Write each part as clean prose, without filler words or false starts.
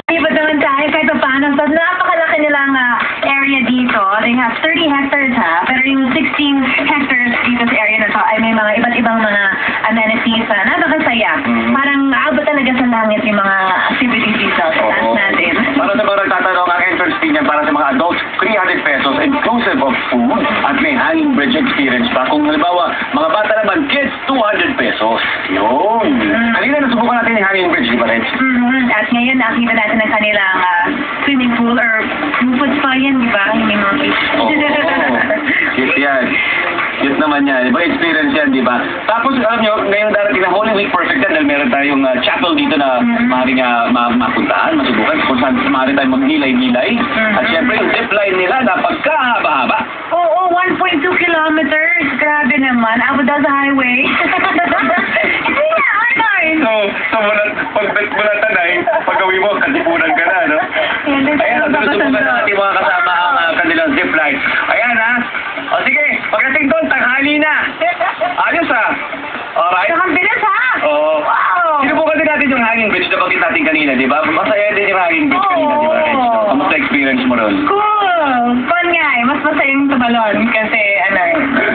Iba naman tayo kahit pa paano. So, napakalaki nilang area dito. They have 30 hectares pero yung 16 hectares dito sa area na to ay may mga iba't ibang mga amenities. Napakasaya. Parang abot talaga sa langit yung mga activities dito sa taas natin. Para sa mga nagtatanong, ang entrance fee niyan para sa mga adults, 300 pesos inclusive of food at may hanging bridge experience pa. Kung halimbawa, mga bata naman, kids, 200 pesos. Yun. Kanina nasubukan natin yung hanging bridge, di ba, Reg? At ngayon, nakita natin ang kanilang swimming pool or food spa yan, di ba? Hindi mga Cute yan. Cute naman yan. Iba experience yan, di ba? Tapos, alam nyo, ngayong darating na Holy Week, perfect yan dahil meron tayong chapel dito na maaaring mapuntahan, masubukan, kung saan maaari tayong magnilay-nilay. At syempre, yung zipline nila na pagkahaba-haba. Oo, 1.2 kilometers. Grabe naman. Abot daw sa highway. So pagbet mo na tanay, pag-uwi mo, katipunan ka na, no? Ayan, susubukan na natin mga kasama ang kanilang zipline. Ayan, ha? O sige, pagdating doon, tanghali na. Ayos, ha? Alright? Ang bilis, ha? Oo. Wow! Sinubukan din natin yung hanging bridge na bakit natin kanina, di ba? Masaya din yung hanging bridge kanina, di ba? Kamusta experience mo ron? Cool! Fun nga eh. Mas masayang tumalon kasi,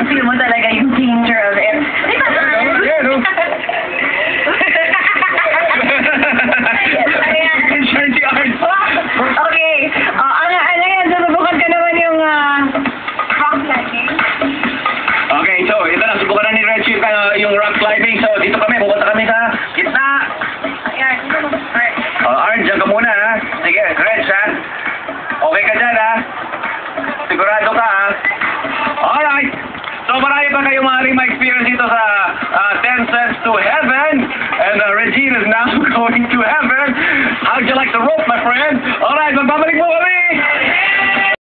feel mo talaga yung danger of it. Di ba? Yeah, no? Okay. Ngayon, susubukan ka naman yung rock climbing. Okay, so ito na, subukan na ni Reggie yung rock climbing. So dito kami, pupunta kami sa gitna. Ayan. Arn, dyan ka muna, ha? Sige, Reg, ha? Okay ka dyan, ha? Sigurado ka, ha? Alright. So marami pa kayong maaaring ma-experience dito sa 10 Cents to Heaven. And Regine is now going to heaven. How'd you like the rope, my friend? Alright, magbabalik mo kami!